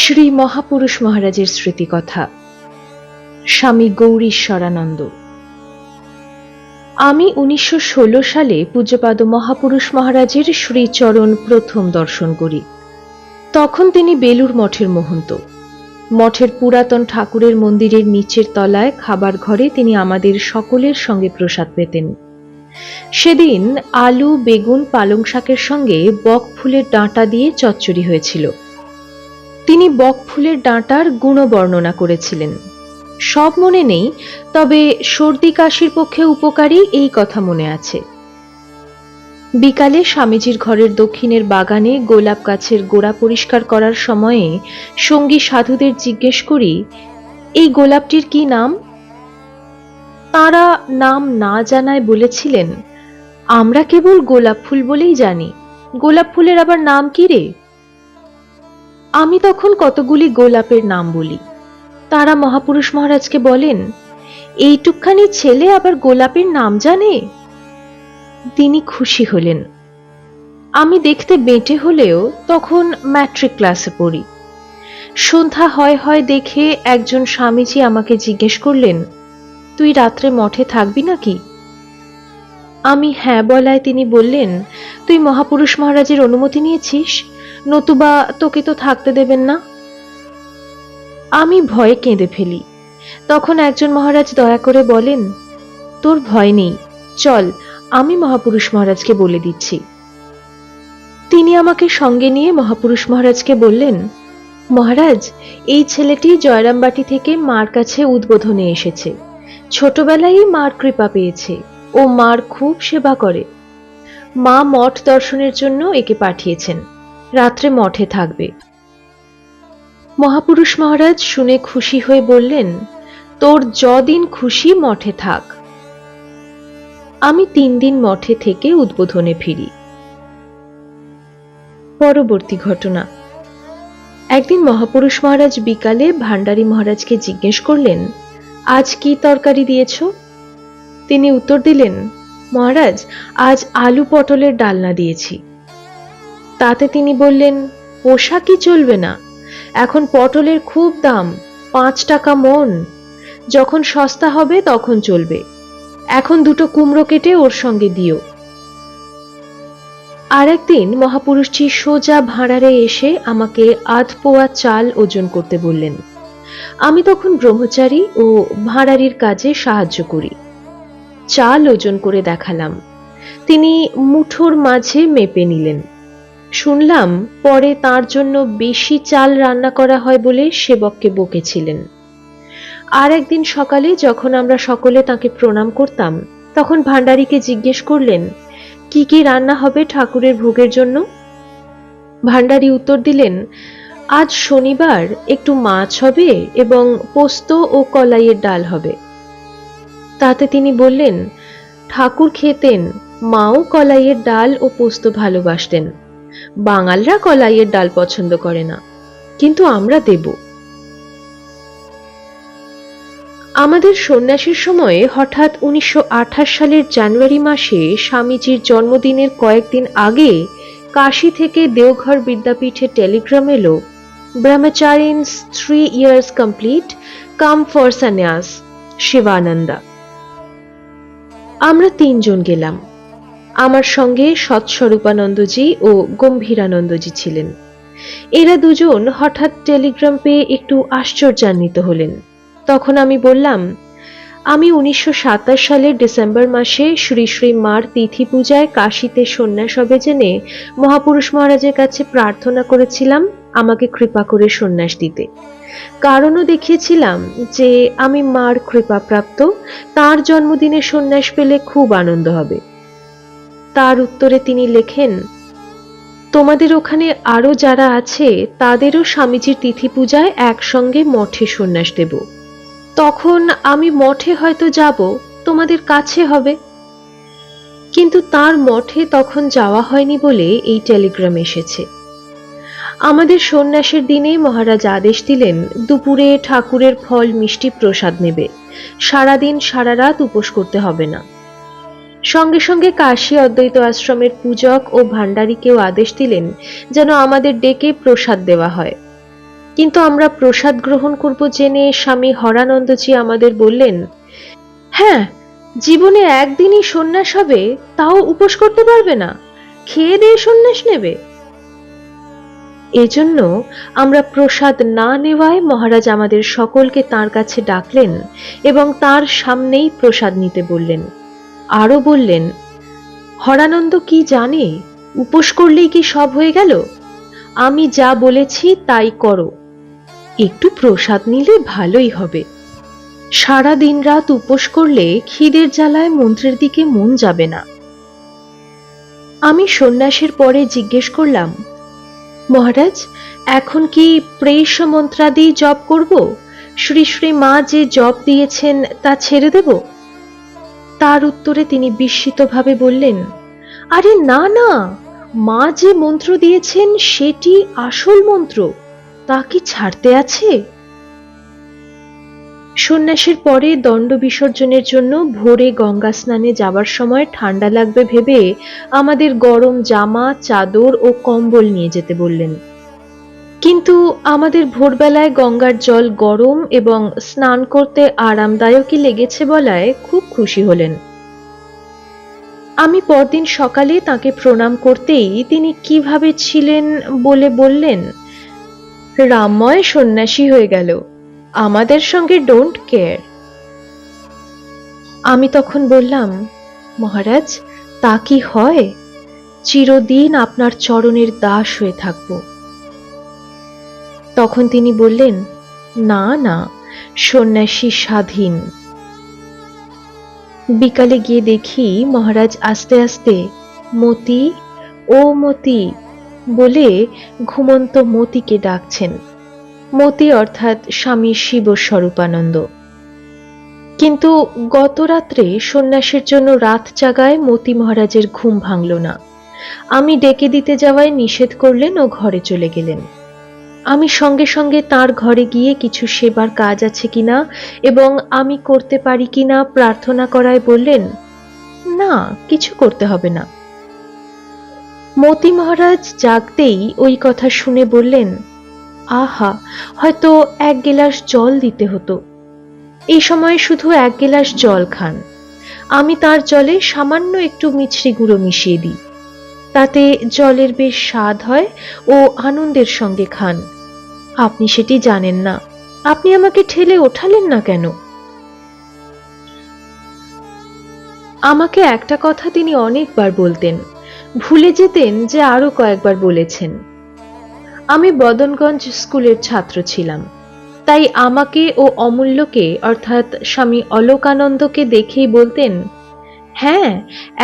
শ্রী মহাপুরুষ মহারাজের স্মৃতিকথা। স্বামী গৌরীশ্বরানন্দ। আমি 1916 সালে পূজ্যপাদ মহাপুরুষ মহারাজের শ্রীচরণ প্রথম দর্শন করি। তখন তিনি বেলুর মঠের মহন্ত। মঠের পুরাতন ঠাকুরের মন্দিরের নিচের তলায় খাবার ঘরে তিনি আমাদের সকলের সঙ্গে প্রসাদ পেতেন। সেদিন আলু, বেগুন, পালং শাকের সঙ্গে বক ফুলের ডাঁটা দিয়ে চচ্চড়ি হয়েছিল। তিনি বক ফুলের ডাঁটার গুণ বর্ণনা করেছিলেন। সব মনে নেই, তবে সর্দি কাশির পক্ষে উপকারী এই কথা মনে আছে। বিকালে স্বামীজির ঘরের দক্ষিণের বাগানে গোলাপ গাছের গোড়া পরিষ্কার করার সময়ে সঙ্গী সাধুদের জিজ্ঞেস করি, এই গোলাপটির কি নাম? তাঁরা নাম না জানায় বলেছিলেন, আমরা কেবল গোলাপ ফুল বলেই জানি, গোলাপ ফুলের আবার নাম কি রে? আমি তখন কতগুলি গোলাপের নাম বলি। তারা মহাপুরুষ মহারাজকে বলেন, এইটুকখানি ছেলে আবার গোলাপের নাম জানে? তিনি খুশি হলেন। আমি দেখতে বেঁটে হলেও তখন ম্যাট্রিক ক্লাসে পড়ি। সন্ধ্যা হয় দেখে একজন স্বামীজি আমাকে জিজ্ঞেস করলেন, তুই রাত্রে মঠে থাকবি নাকি? আমি হ্যাঁ বলায় তিনি বললেন, তুই মহাপুরুষ মহারাজের অনুমতি নিয়েছিস, নতুবা তোকে তো থাকতে দেবেন না। আমি ভয়ে কেঁদে ফেলি। তখন একজন মহারাজ দয়া করে বলেন, তোর ভয় নেই, চল, আমি মহাপুরুষ মহারাজকে বলে দিচ্ছি। তিনি আমাকে সঙ্গে নিয়ে মহাপুরুষ মহারাজকে বললেন, মহারাজ, এই ছেলেটি জয়রামবাটি থেকে মার কাছে উদ্বোধনে এসেছে। ছোটবেলায় মার কৃপা পেয়েছে, ও মার খুব সেবা করে। মা মঠ দর্শনের জন্য একে পাঠিয়েছেন, রাত্রে মঠে থাকবে। মহাপুরুষ মহারাজ শুনে খুশি হয়ে বললেন, তোর যদিন খুশি মঠে থাক। আমি 3 দিন মঠে থেকে উদ্বোধনে ফিরি। পরবর্তী ঘটনা। একদিন মহাপুরুষ মহারাজ বিকালে ভান্ডারী মহারাজকে জিজ্ঞেস করলেন, আজ কি তরকারি দিয়েছ? তিনি উত্তর দিলেন, মহারাজ, আজ আলু পটলের ডালনা দিয়েছি। তাতে তিনি বললেন, পোষা কি চলবে না? এখন পটলের খুব দাম, 5 টাকা মন। যখন সস্তা হবে তখন চলবে। এখন 2টো কুমড়ো কেটে ওর সঙ্গে দিও। আর একদিন মহাপুরুষজি সোজা ভাঁড়ারে এসে আমাকে আধ পোয়া চাল ওজন করতে বললেন। আমি তখন ব্রহ্মচারী ও ভাঁড়ারির কাজে সাহায্য করি। চাল ওজন করে দেখালাম। তিনি মুঠোর মাঝে মেপে নিলেন। শুনলাম পরে তার জন্য বেশি চাল রান্না করা হয় বলে সেবককে বকেছিলেন। আর একদিন সকালে যখন আমরা সকলে তাকে প্রণাম করতাম, তখন ভান্ডারীকে জিজ্ঞেস করলেন, কি কি রান্না হবে ঠাকুরের ভোগের জন্য? ভান্ডারী উত্তর দিলেন, আজ শনিবার, একটু মাছ হবে এবং পোস্ত ও কলাইয়ের ডাল হবে। তাতে তিনি বললেন, ঠাকুর খেতেন, মাও কলাইয়ের ডাল ও পোস্ত ভালোবাসতেন। বাঙালরা কলাইয়ের ডাল পছন্দ করে না, কিন্তু আমরা দেব। আমাদের সন্ন্যাসের সময়ে হঠাৎ 1928 সালের জানুয়ারি মাসে স্বামীজির জন্মদিনের কয়েকদিন আগে কাশী থেকে দেওঘর বিদ্যাপীঠে টেলিগ্রাম এলো, ব্রহ্মচারিণস 3 years complete, come for sannyas, শিবানন্দা। আমরা 3 জন গেলাম। আমার সঙ্গে সৎস্বরূপানন্দজি ও গম্ভীরানন্দজি ছিলেন। এরা দুজন হঠাৎ টেলিগ্রাম পেয়ে একটু আশ্চর্যান্বিত হলেন। তখন আমি বললাম, আমি 1927 সালের ডিসেম্বর মাসে শ্রী শ্রী মার তিথি পূজায় কাশীতে সন্ন্যাস হবে জেনে মহাপুরুষ মহারাজের কাছে প্রার্থনা করেছিলাম আমাকে কৃপা করে সন্ন্যাস দিতে। কারণও দেখিয়েছিলাম যে আমি মার কৃপাপ্রাপ্ত, তার জন্মদিনে সন্ন্যাস পেলে খুব আনন্দ হবে। তার উত্তরে তিনি লেখেন, তোমাদের ওখানে আরো যারা আছে তাদেরও স্বামীজির তিথি পূজায় একসঙ্গে মঠে সন্ন্যাস দেব। তখন আমি মঠে হয়তো যাব, তোমাদের কাছে হবে। কিন্তু তার মঠে তখন যাওয়া হয়নি বলে এই টেলিগ্রাম এসেছে। আমাদের সন্ন্যাসের দিনে মহারাজ আদেশ দিলেন, দুপুরে ঠাকুরের ফল মিষ্টি প্রসাদ নেবে, সারাদিন সারা রাত উপোস করতে হবে না। সঙ্গে সঙ্গে কাশী অদ্বৈত আশ্রমের পূজক ও ভান্ডারীকেও আদেশ দিলেন যেন আমাদের ডেকে প্রসাদ দেওয়া হয়। কিন্তু আমরা প্রসাদ গ্রহণ করব জেনে স্বামী হরানন্দজি আমাদের বললেন, হ্যাঁ, জীবনে একদিনই সন্ন্যাস হবে, তাও উপোস করতে পারবে না, খেয়ে দিয়ে সন্ন্যাস নেবে। এজন্য আমরা প্রসাদ না নেওয়ায় মহারাজ আমাদের সকলকে তাঁর কাছে ডাকলেন এবং তার সামনেই প্রসাদ নিতে বললেন। আরো বললেন, হরানন্দ কি জানে উপোস করলেই কি সব হয়ে গেল? আমি যা বলেছি তাই করো, একটু প্রসাদ নিলে ভালোই হবে। সারা দিন রাত উপোস করলে খিদের জ্বালায় মন্ত্রের দিকে মন যাবে না। আমি সন্ন্যাসের পরে জিজ্ঞেস করলাম, মহারাজ, এখন কি প্রেষ মন্ত্রাদি জপ করব? শ্রী শ্রী মা যে জপ দিয়েছেন তা ছেড়ে দেব? তার উত্তরে তিনি বিস্মিতভাবে বললেন, আরে না না, মা যে মন্ত্র দিয়েছেন সেটি আসল মন্ত্র, তা কি ছাড়তে আছে? সন্ন্যাসের পরে দণ্ড বিসর্জনের জন্য ভোরে গঙ্গা স্নানে যাবার সময় ঠান্ডা লাগবে ভেবে আমাদের গরম জামা, চাদর ও কম্বল নিয়ে যেতে বললেন। কিন্তু আমাদের ভোরবেলায় গঙ্গার জল গরম এবং স্নান করতে আরামদায়কই লেগেছে বলায় খুব খুশি হলেন। আমি পরদিন সকালে তাকে প্রণাম করতেই তিনি কিভাবে ছিলেন বলে বললেন, রামময় সন্ন্যাসী হয়ে গেল, আমাদের সঙ্গে ডোন্ট কেয়ার। আমি তখন বললাম, মহারাজ, তা কি হয়? চিরদিন আপনার চরণের দাস হয়ে থাকব। তখন তিনি বললেন, না না, সন্ন্যাসী স্বাধীন। বিকালে গিয়ে দেখি মহারাজ আস্তে আস্তে মতি, ও মতি বলে ঘুমন্ত মতিকে ডাকছেন। মতি অর্থাৎ স্বামী শিব স্বরূপানন্দ। কিন্তু গত রাত্রে সন্ন্যাসের জন্য রাত জাগায় মতি মহারাজের ঘুম ভাঙল না। আমি ডেকে দিতে যাওয়ায় নিষেধ করলেন ও ঘরে চলে গেলেন। আমি সঙ্গে সঙ্গে তার ঘরে গিয়ে কিছু সেবার কাজ আছে কিনা এবং আমি করতে পারি কিনা প্রার্থনা করায় বললেন, না, কিছু করতে হবে না। মতি মহারাজ জাগতেই ওই কথা শুনে বললেন, আহা, হয়তো এক গেলাস জল দিতে হতো। এই সময় শুধু এক গেলাস জল খান। আমি তার জলে সামান্য একটু মিছরি গুঁড়ো মিশিয়ে দিই, তাতে জলের বেশ স্বাদ হয় ও আনন্দের সঙ্গে খান। আপনি সেটি জানেন না, আপনি আমাকে ঠেলে ওঠালেন না কেন? আমাকে একটা কথা তিনি অনেকবার বলতেন, ভুলে যেতেন যে আরো কয়েকবার বলেছেন। আমি বদনগঞ্জ স্কুলের ছাত্র ছিলাম, তাই আমাকে ও অমূল্যকে অর্থাৎ স্বামী অলোকানন্দকে দেখেই বলতেন, হ্যাঁ,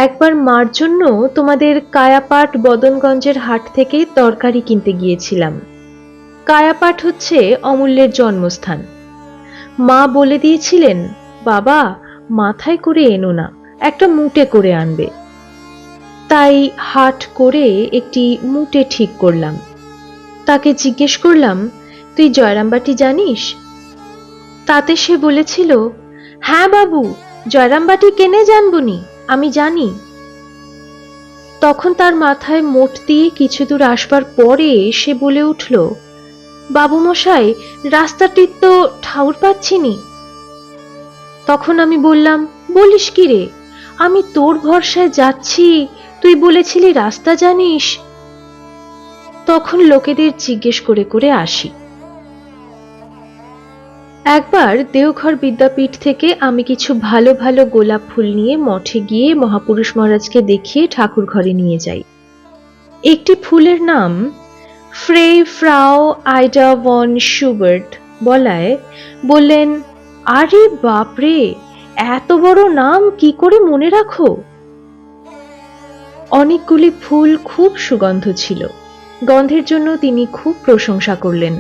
একবার মার জন্য তোমাদের কায়াপাট বদনগঞ্জের হাট থেকে তরকারি কিনতে গিয়েছিলাম। কায়াপাট হচ্ছে অমূল্যের জন্মস্থান। মা বলে দিয়েছিলেন, বাবা, মাথায় করে এনো না, একটা মুটে করে আনবে। তাই হাট করে একটি মুটে ঠিক করলাম। তাকে জিজ্ঞেস করলাম, তুই জয়রামবাটি জানিস? তাতে সে বলেছিল, হ্যাঁ বাবু, জয়রামবাটি কেনে জানবনি, আমি জানি। তখন তার মাথায় মোট দিয়ে কিছু দূর আসবার পরে সে বলে উঠল, বাবু মশাই, রাস্তাটির তো ঠাউর পাচ্ছিনি। তখন আমি বললাম, বলিস কি রে, আমি তোর ভরসায় যাচ্ছি, তুই বলেছিলি রাস্তা জানিস। তখন লোকেদের জিজ্ঞেস করে করে আসি। একবার দেওঘর বিদ্যাপীঠ থেকে আমি কিছু ভালো ভালো গোলাপ ফুল নিয়ে মঠে গিয়ে মহাপুরুষ মহারাজকে দেখিয়ে ঠাকুর ঘরে নিয়ে যাই। একটি ফুলের নাম ফ্রে ফ্রাও আইডা ভন শুবার্ট বলায় বললেন, আরে বাপরে, এত বড় নাম কি করে মনে রাখো? অনেকগুলি ফুল খুব সুগন্ধ ছিল, গন্ধের জন্য তিনি খুব প্রশংসা করলেন।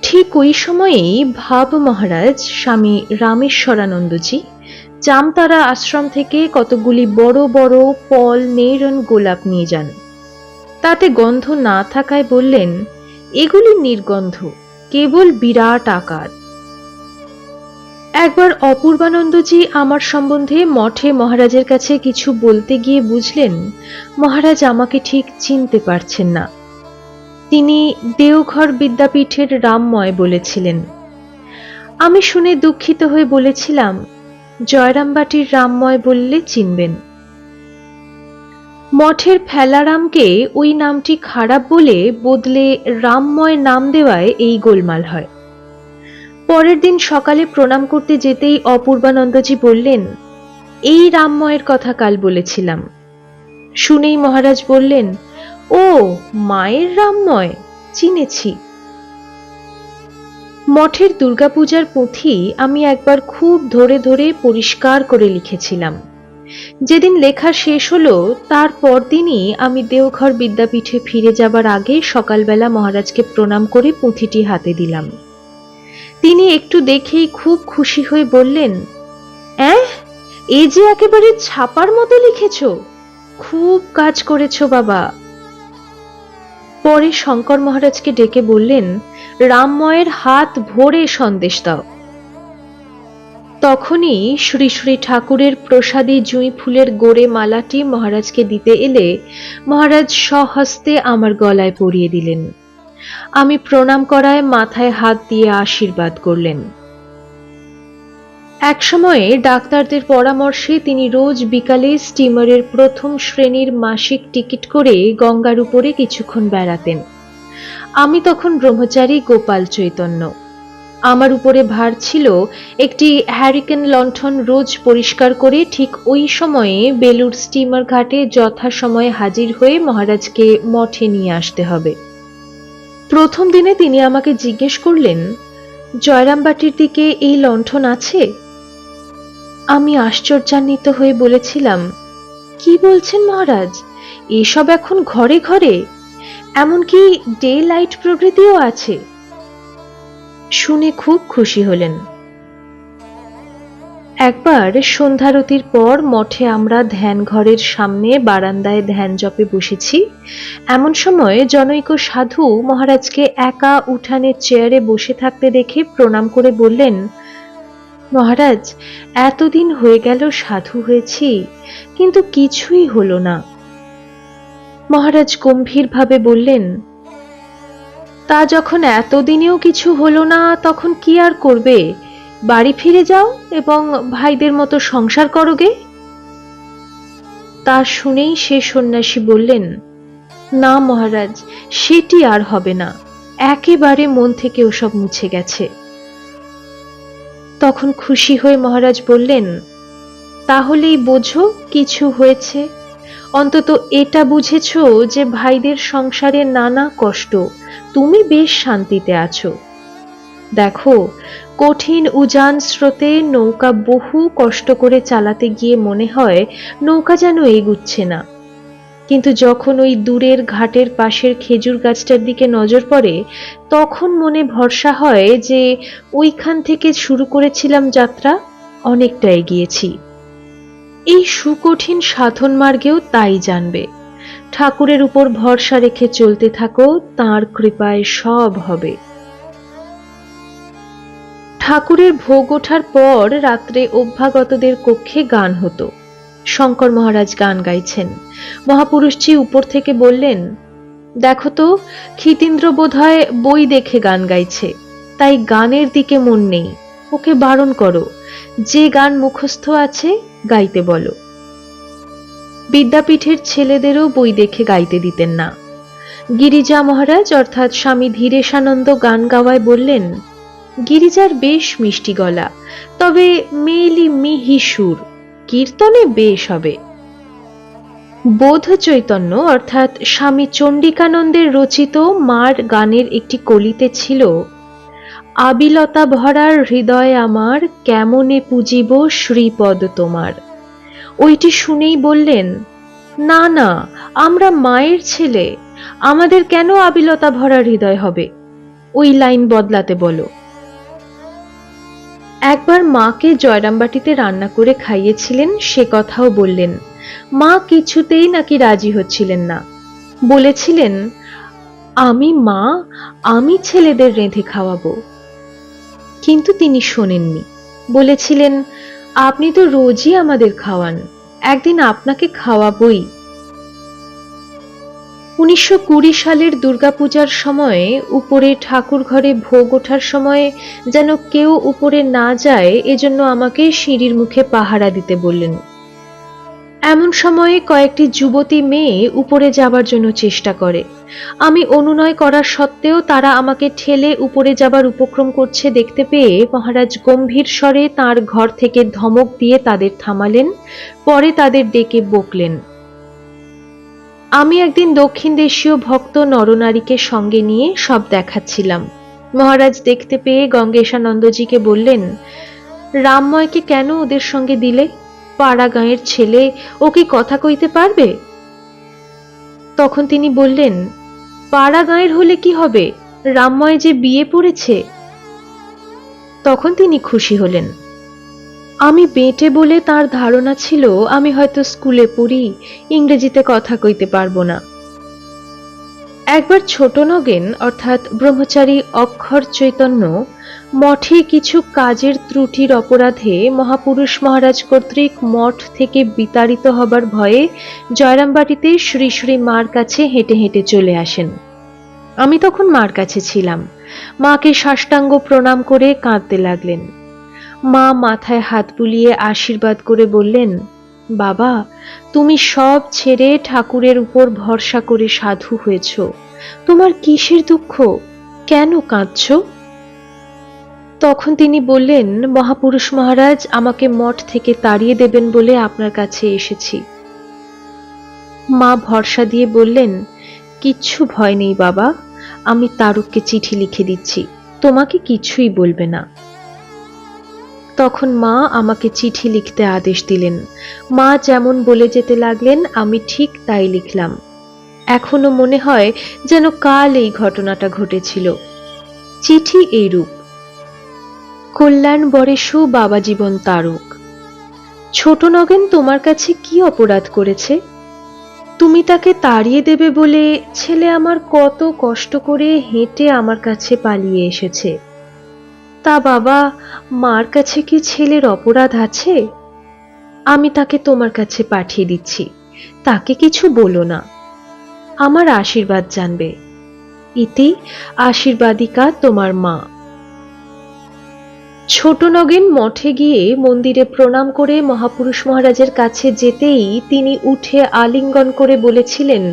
ঠিক ওই সময়েই ভাব মহারাজ স্বামী রামেশ্বরানন্দজি জামতারা আশ্রম থেকে কতগুলি বড় বড় পল নেইরন গোলাপ নিয়ে যান। তাতে গন্ধ না থাকায় বললেন, এগুলি নির্গন্ধ, কেবল বিরাট আকার। একবার অপূর্বানন্দজি আমার সম্বন্ধে মঠে মহারাজের কাছে কিছু বলতে গিয়ে বুঝলেন মহারাজ আমাকে ঠিক চিনতে পারছেন না। তিনি দেওঘর বিদ্যাপীঠের রামময় বলেছিলেন। আমি শুনে দুঃখিত হয়ে বলেছিলাম, জয়রামবাটির রামময় বললে চিনবেন। মঠের ফেলারামকে ওই নামটি খারাপ বলে বদলে রামময় নাম দেওয়ায় এই গোলমাল হয়। পরের দিন সকালে প্রণাম করতে যেতেই অপূর্বানন্দজি বললেন, এই রামময়ের কথা কাল বলেছিলাম। শুনেই মহারাজ বললেন, ও মায়ের রামময়, চিনেছি। মঠের দুর্গাপূজার পুঁথি আমি একবার খুব ধরে ধরে পরিষ্কার করে লিখেছিলাম। যেদিন লেখা শেষ হলো তার পরদিনই আমি দেওঘর বিদ্যাপীঠে ফিরে যাবার আগে সকালবেলা মহারাজকে প্রণাম করে পুঁথিটি হাতে দিলাম। তিনি একটু দেখেই খুব খুশি হয়ে বললেন, এ যে একেবারে ছাপার মতো লিখেছ, খুব কাজ করেছ বাবা। পরে শঙ্কর মহারাজকে ডেকে বললেন, রামময়ের হাত ভরে সন্দেশ দাও। তখনই শ্রী শ্রী ঠাকুরের প্রসাদী জুঁই ফুলের গোড়ে মালাটি মহারাজকে দিতে এলে মহারাজ স্বহস্তে আমার গলায় পরিয়ে দিলেন। আমি প্রণাম করায় মাথায় হাত দিয়ে আশীর্বাদ করলেন। এক সময়ে ডাক্তারদের পরামর্শে তিনি রোজ বিকালে স্টিমারের প্রথম শ্রেণীর মাসিক টিকিট করে গঙ্গার উপরে কিছুক্ষণ বেড়াতেন। আমি তখন ব্রহ্মচারী গোপাল চৈতন্য। আমার উপরে ভার ছিল একটি হ্যারিকেন লণ্ঠন রোজ পরিষ্কার করে ঠিক ওই সময়ে বেলুড় স্টিমার ঘাটে যথাসময়ে হাজির হয়ে মহারাজকে মঠে নিয়ে আসতে হবে। প্রথম দিনে তিনি আমাকে জিজ্ঞেস করলেন, জয়রামবাটির দিকে এই লণ্ঠন আছে? আমি আশ্চর্যান্বিত হয়ে বলেছিলাম, কি বলছেন মহারাজ, এসব এখন ঘরে ঘরে, এমনকি ডে লাইট প্রভৃতিও আছে। শুনে খুব খুশি হলেন। একবার সন্ধ্যারতির পর মঠে আমরা ধ্যান ঘরের সামনে বারান্দায় ধ্যান জপে বসেছি। এমন সময় জনৈক সাধু মহারাজকে একা উঠানের চেয়ারে বসে থাকতে দেখে প্রণাম করে বললেন, মহারাজ, এতদিন হয়ে গেল সাধু হয়েছি, কিন্তু কিছুই হলো না। মহারাজ গম্ভীরভাবে বললেন, তা যখন এতদিনেও কিছু হলো না তখন কি আর করবে, বাড়ি ফিরে যাও এবং ভাইদের মতো সংসার করোগে। তা শুনেই সে সন্ন্যাসী বললেন, না মহারাজ, সেটি আর হবে না, একেবারে মন থেকে ওসব মুছে গেছে। তখন খুশি হয়ে মহারাজ বললেন, তাহলেই বোঝো কিছু হয়েছে, অন্তত এটা বুঝেছ যে ভাইদের সংসারে নানা কষ্ট, তুমি বেশ শান্তিতে আছো। দেখো, কঠিন উজান স্রোতে নৌকা বহু কষ্ট করে চালাতে গিয়ে মনে হয় নৌকা যেন এগুচ্ছে না, কিন্তু যখন ওই দূরের ঘাটের পাশের খেজুর গাছটার দিকে নজর পড়ে তখন মনে ভরসা হয় যে ওইখান থেকে শুরু করেছিলাম যাত্রা, অনেকটা এগিয়েছি। এই সুকঠিন সাধন মার্গেও তাই জানবে, ঠাকুরের উপর ভরসা রেখে চলতে থাকো, তাঁর কৃপায় সব হবে। ঠাকুরের ভোগ ওঠার পর রাত্রে অভ্যাগতদের কক্ষে গান হতো। শঙ্কর মহারাজ গান গাইছেন। মহাপুরুষজি উপর থেকে বললেন, দেখো তো, ক্ষিতীন্দ্র বোধহয় বই দেখে গান গাইছে, তাই গানের দিকে মন নেই, ওকে বারণ করো, যে গান মুখস্থ আছে গাইতে বলো। বিদ্যাপীঠের ছেলেদেরও বই দেখে গাইতে দিতেন না। গিরিজা মহারাজ অর্থাৎ স্বামী ধীরেশানন্দ গান গাওয়ায় বললেন, গিরিজার বেশ মিষ্টি গলা, তবে মেয়েলি মিহি সুর, কীর্তনে বেশ হবে। বোধ চৈতন্য অর্থাৎ স্বামী চণ্ডিকানন্দের রচিত মার গানের একটি কলিতে ছিল, আবিলতা ভরার হৃদয় আমার, কেমনে পুজিব শ্রীপদ তোমার। ওইটি শুনেই বললেন, না না, আমরা মায়ের ছেলে, আমাদের কেন আবিলতা ভরা হৃদয় হবে, ওই লাইন বদলাতে বলো। একবার মাকে জয়রামবাটিতে রান্না করে খাইয়েছিলেন, সে কথাও বললেন। মা কিছুতেই নাকি রাজি হচ্ছিলেন না, বলেছিলেন, আমি ছেলেদের রেঁধে খাওয়াবো। কিন্তু তিনি শোনেননি, বলেছিলেন, আপনি তো রোজই আমাদের খাওয়ান, একদিন আপনাকে খাওয়াবই। 1920 সালের দুর্গাপূজার সময়ে উপরে ঠাকুর ঘরে ভোগ ওঠার সময় যেন কেউ উপরে না যায় এজন্য আমাকে সিঁড়ির মুখে পাহারা দিতে বললেন। এমন সময়ে কয়েকটি যুবতী মেয়ে উপরে যাবার জন্য চেষ্টা করে। আমি অনুনয় করা সত্ত্বেও তারা আমাকে ঠেলে উপরে যাবার উপক্রম করছে দেখতে পেয়ে মহারাজ গম্ভীর স্বরে তাঁর ঘর থেকে ধমক দিয়ে তাদের থামালেন, পরে তাদের ডেকে বকলেন। আমি একদিন দক্ষিণ দেশীয় ভক্ত নরনারীকে সঙ্গে নিয়ে সব দেখাচ্ছিলাম। মহারাজ দেখতে পেয়ে গঙ্গেশানন্দজিকে বললেন, রামময়কে কেন ওদের সঙ্গে দিলে? পাড়া গাঁয়ের ছেলে, ও কি কথা কইতে পারবে? তখন তিনি বললেন, পাড়া গাঁয়ের হলে কি হবে, রামময় যে বিয়ে পড়েছে। তখন তিনি খুশি হলেন। আমি বেঁটে বলে তার ধারণা ছিল আমি হয়তো স্কুলে পড়ি, ইংরেজিতে কথা কইতে পারবো না। একবার ছোট নগেন অর্থাৎ ব্রহ্মচারী অক্ষর চৈতন্য মঠে কিছু কাজের ত্রুটির অপরাধে মহাপুরুষ মহারাজ কর্তৃক মঠ থেকে বিতাড়িত হবার ভয়ে জয়রামবাটিতে শ্রী শ্রী মার কাছে হেঁটে হেঁটে চলে আসেন। আমি তখন মার কাছে ছিলাম। মাকে সাষ্টাঙ্গ প্রণাম করে কাঁদতে লাগলেন। মা মাথায় হাত বুলিয়ে আশীর্বাদ করে বললেন, বাবা, তুমি সব ছেড়ে ঠাকুরের উপর ভরসা করে সাধু হয়েছ, তোমার কিসের দুঃখ, কেন কাঁদছ? তখন তিনি বললেন, মহাপুরুষ মহারাজ আমাকে মঠ থেকে তাড়িয়ে দেবেন বলে আপনার কাছে এসেছি। মা ভরসা দিয়ে বললেন, কিচ্ছু ভয় নেই বাবা, আমি তারককে চিঠি লিখে দিচ্ছি, তোমাকে কিছুই বলবে না। তখন মা আমাকে চিঠি লিখতে আদেশ দিলেন। মা যেমন বলে যেতে লাগলেন আমি ঠিক তাই লিখলাম। এখনো মনে হয় যেন কাল এই ঘটনাটা ঘটেছিল। চিঠি এইরূপ: কল্যাণ বরেশু বাবা জীবন তারক, ছোট নগেন তোমার কাছে কি অপরাধ করেছে? তুমি তাকে তাড়িয়ে দেবে বলে ছেলে আমার কত কষ্ট করে হেঁটে আমার কাছে পালিয়ে এসেছে। তা বাবা, মার কাছে কি ছেলের অপরাধ আছে? আমি তাকে তোমার কাছে পাঠিয়ে দিচ্ছি, তাকে কিছু বলো না, আমার আশীর্বাদ জানবে। ইতি আশীর্বাদিকা তোমার মা। ছোট নগেন মঠে গিয়ে মন্দিরে প্রণাম করে মহাপুরুষ মহারাজের কাছে যেতেই তিনি উঠে আলিঙ্গন করে বলেছিলেন,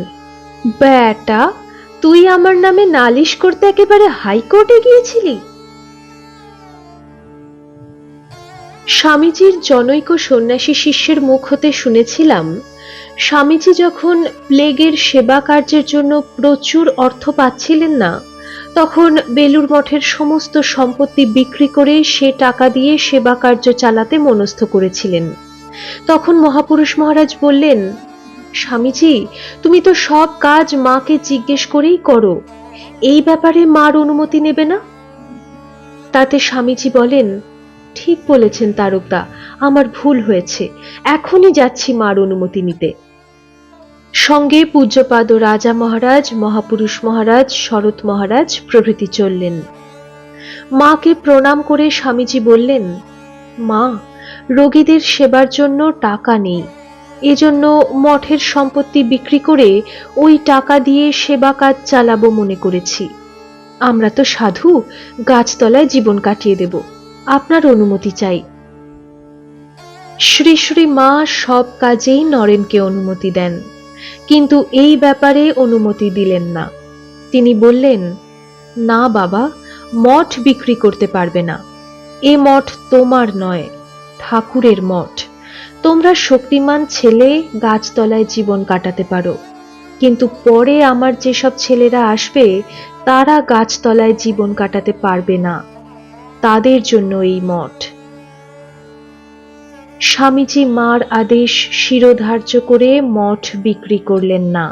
বেটা, তুই আমার নামে নালিশ করতে একেবারে হাইকোর্টে গিয়েছিলি? স্বামীজির জনৈক সন্ন্যাসী শিষ্যের মুখ হতে শুনেছিলাম, স্বামীজি যখন প্লেগের সেবা কার্যের জন্য প্রচুর অর্থ পাচ্ছিলেন না, তখন বেলুড় মঠের সমস্ত সম্পত্তি বিক্রি করে সে টাকা দিয়ে সেবা কার্য চালাতে মনস্থ করেছিলেন। তখন মহাপুরুষ মহারাজ বললেন, স্বামীজি, তুমি তো সব কাজ মাকে জিজ্ঞেস করেই করো, এই ব্যাপারে মার অনুমতি নেবে না? তাতে স্বামীজি বলেন, ঠিক বলেছেন তারকদা, আমার ভুল হয়েছে, এখনই যাচ্ছি মার অনুমতি নিতে। সঙ্গে পূজ্যপাদ রাজা মহারাজ, মহাপুরুষ মহারাজ, শরৎ মহারাজ প্রভৃতি চললেন। মাকে প্রণাম করে স্বামীজি বললেন, মা, রোগীদের সেবার জন্য টাকা নেই, এজন্য মঠের সম্পত্তি বিক্রি করে ওই টাকা দিয়ে সেবা কাজ চালাবো মনে করেছি। আমরা তো সাধু, গাছতলায় জীবন কাটিয়ে দেব, আপনার অনুমতি চাই। শ্রী শ্রী মা সব কাজেই নরেনকে অনুমতি দেন, কিন্তু এই ব্যাপারে অনুমতি দিলেন না। তিনি বললেন, না বাবা, মঠ বিক্রি করতে পারবে না, এ মঠ তোমার নয়, ঠাকুরের মঠ। তোমরা শক্তিমান ছেলে গাছতলায় জীবন কাটাতে পারো, কিন্তু পরে আমার যেসব ছেলেরা আসবে তারা গাছতলায় জীবন কাটাতে পারবে না, তাদের জন্য এই মঠ। স্বামীজি মার আদেশ শিরোধার্য করে মঠ বিক্রি করলেন না।